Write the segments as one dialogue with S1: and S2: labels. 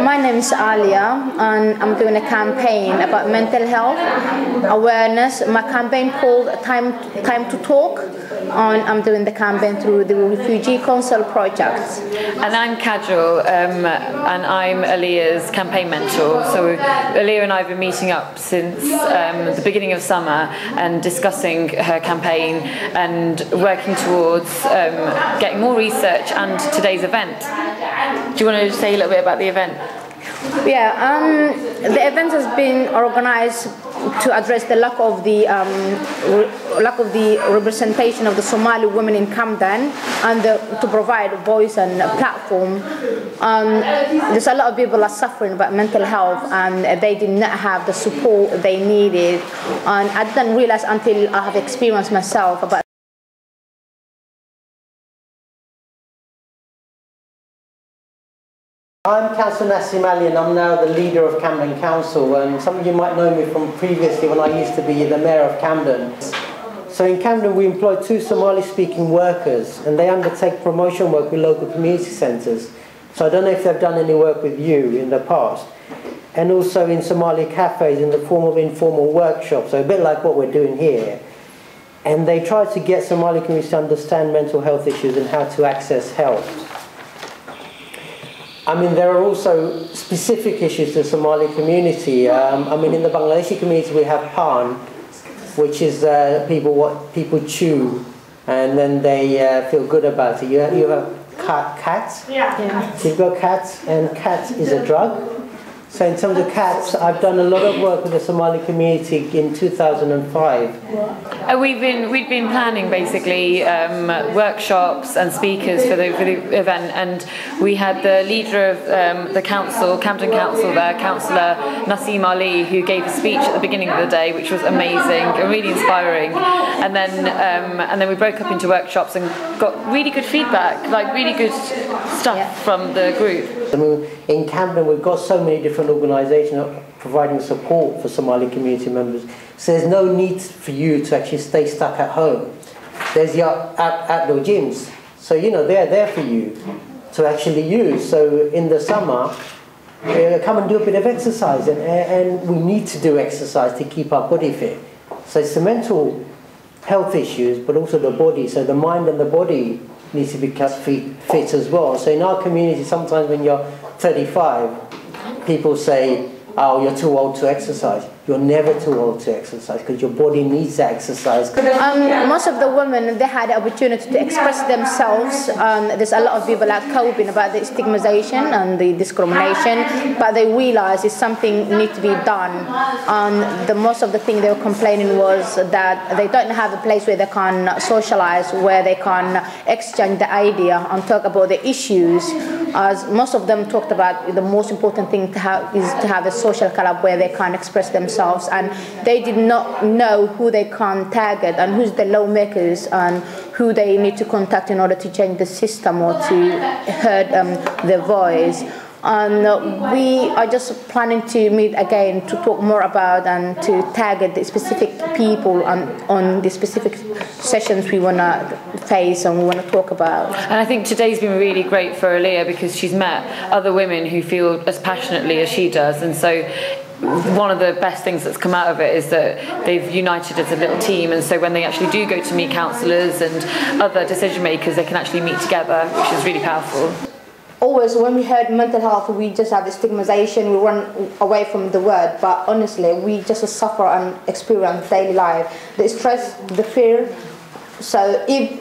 S1: My name is Aaliya, and I'm doing a campaign about mental health awareness. My campaign called Time to Talk, and I'm doing the campaign through the Refugee Council project.
S2: And I'm Kajal, and I'm Aaliya's campaign mentor. So Aaliya and I have been meeting up since the beginning of summer and discussing her campaign and working towards getting more research and today's event. Do you want to say a little bit about the event?
S1: Yeah, the event has been organised to address the lack of the representation of the Somali women in Camden, and to provide a voice and a platform. There's a lot of people are suffering about mental health, and they did not have the support they needed. And I didn't realise until I have experienced myself about.
S3: I'm Councillor Somali, and I'm now the leader of Camden Council, and some of you might know me from previously when I used to be the mayor of Camden. So in Camden we employ 2 Somali-speaking workers, and they undertake promotion work with local community centres. So I don't know if they've done any work with you in the past. And also in Somali cafes in the form of informal workshops, so a bit like what we're doing here. And they try to get Somali communities to understand mental health issues and how to access help. I mean, there are also specific issues to the Somali community. I mean, in the Bangladeshi community we have pan, which is what people chew, and then they feel good about it. You have cats. Yeah. So you've got cats, and cats is a drug. So in terms of cats, I've done a lot of work with the Somali community in 2005.
S2: We've been planning basically workshops and speakers for the event, and we had the leader of the council, Camden Council there, Councillor Naseem Ali, who gave a speech at the beginning of the day, which was amazing and really inspiring. And then we broke up into workshops and got really good feedback, like really good stuff from the group.
S3: I mean, in Camden we've got so many different organisations providing support for Somali community members. So there's no need for you to actually stay stuck at home. There's your outdoor gyms. So, you know, they're there for you to actually use. So in the summer, come and do a bit of exercise. And we need to do exercise to keep our body fit. So it's the mental health issues, but also the body. So the mind and the body needs to be kept fit as well. So in our community, sometimes when you're 35, people say, oh, you're too old to exercise. You're never too old to exercise because your body needs that exercise.
S1: Most of the women, they had the opportunity to express themselves. There's a lot of people are coping about the stigmatization and the discrimination, but they realize it's something needs to be done. Most of the thing they were complaining was that they don't have a place where they can socialize, where they can exchange the idea and talk about the issues. As most of them talked about, the most important thing to have is to have a social club where they can express themselves, and they did not know who they can target and who's the lawmakers and who they need to contact in order to change the system or to hear their voice. And we are just planning to meet again to talk more about and to target the specific people on the specific sessions we want to face and we want to talk about.
S2: And I think today's been really great for Aaliya because she's met other women who feel as passionately as she does, and so one of the best things that's come out of it is that they've united as a little team, and so when they actually do go to meet councillors and other decision makers, they can actually meet together, which is really powerful.
S1: Always when we heard mental health, we just have the stigmatization, we run away from the word, but honestly we just suffer and experience daily life, the stress, the fear. So if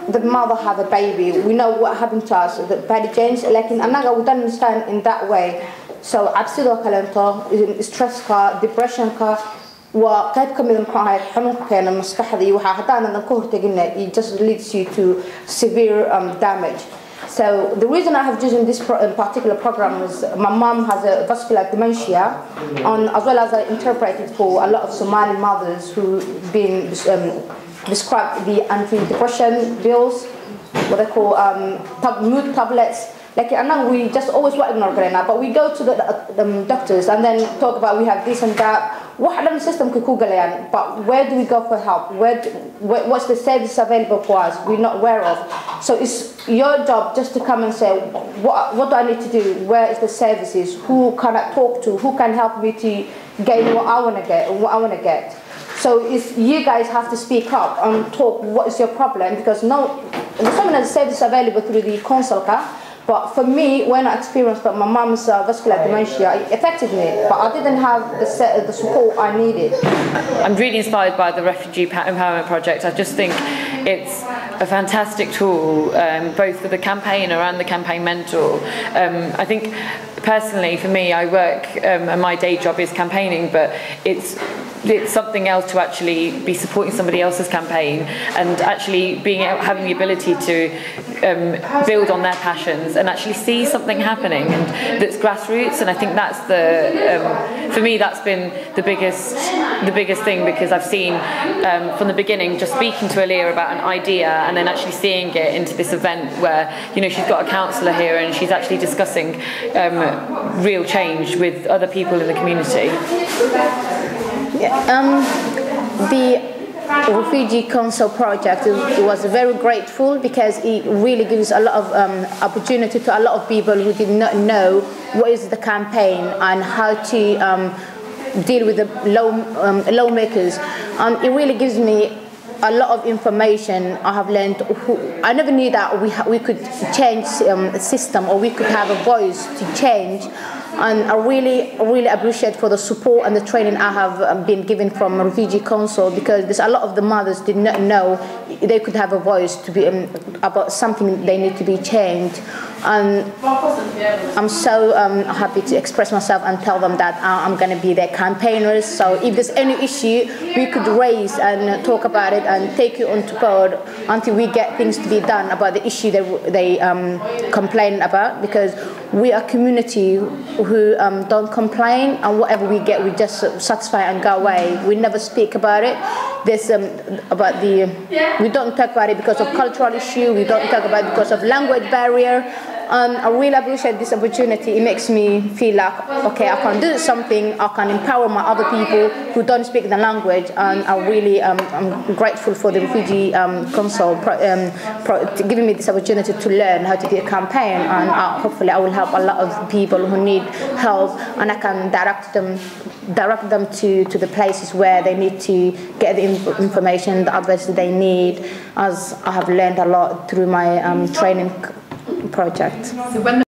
S1: the mother has a baby, we know what happened to us, the body change, like in Anaga we don't understand in that way. So absidoo kalento, stress ka, depression ka, waa qayb ka mid ah xanuunka keena maskaxda iyo waxa hadaan ka hortagina, it just leads you to severe damage. So the reason I have chosen this particular program is my mom has a vascular dementia, and as well as I interpreted for a lot of Somali mothers who've been described the anti-depression pills, what they call mood tablets. Like, and we just always ignore it, but we go to the doctors and then talk about we have this and that. wax dhan systemka ku galayaan, but where do we go for help? What's the service available for us? We're not aware of. So it's your job just to come and say, what do I need to do? Where is the services? Who can I talk to? Who can help me to gain what I want to get? So it's, you guys have to speak up and talk. What is your problem? Because there's so many services available through the council. But for me, when I experienced my mom's vascular dementia, it affected me. But I didn't have the support I needed.
S2: I'm really inspired by the Refugee Empowerment Project. I just think it's a fantastic tool, both for the campaigner and the campaign mentor. I think personally, for me, I work, and my day job is campaigning, but it's something else to actually be supporting somebody else's campaign and actually having the ability to build on their passions and actually see something happening and that's grassroots. And I think that's for me, that's been the biggest thing, because I've seen from the beginning, just speaking to Aaliya about an idea and then actually seeing it into this event where, you know, she's got a counsellor here and she's actually discussing real change with other people in the community.
S1: The Refugee Council project was very grateful, because it really gives a lot of opportunity to a lot of people who did not know what is the campaign and how to deal with the lawmakers. It really gives me a lot of information. I have learned. I never knew that we could change the system, or we could have a voice to change. And I really appreciate for the support and the training I have been given from Refugee Council, because there's a lot of the mothers did not know they could have a voice to be about something they need to be changed. And I'm so happy to express myself and tell them that I'm going to be their campaigners. So if there's any issue, we could raise and talk about it and take it on to board until we get things to be done about the issue they complain about, because we are a community who don't complain, and whatever we get, we just satisfy and go away. We never speak about it. There's we don't talk about it because of cultural issue. We don't talk about it because of language barrier. I really appreciate this opportunity. It makes me feel like, okay, I can do something. I can empower my other people who don't speak the language. And I really I'm grateful for the Refugee Council giving me this opportunity to learn how to do a campaign. And hopefully I will help a lot of people who need help, and I can direct them to the places where they need to get the information, the advice that they need, as I have learned a lot through my training project. So when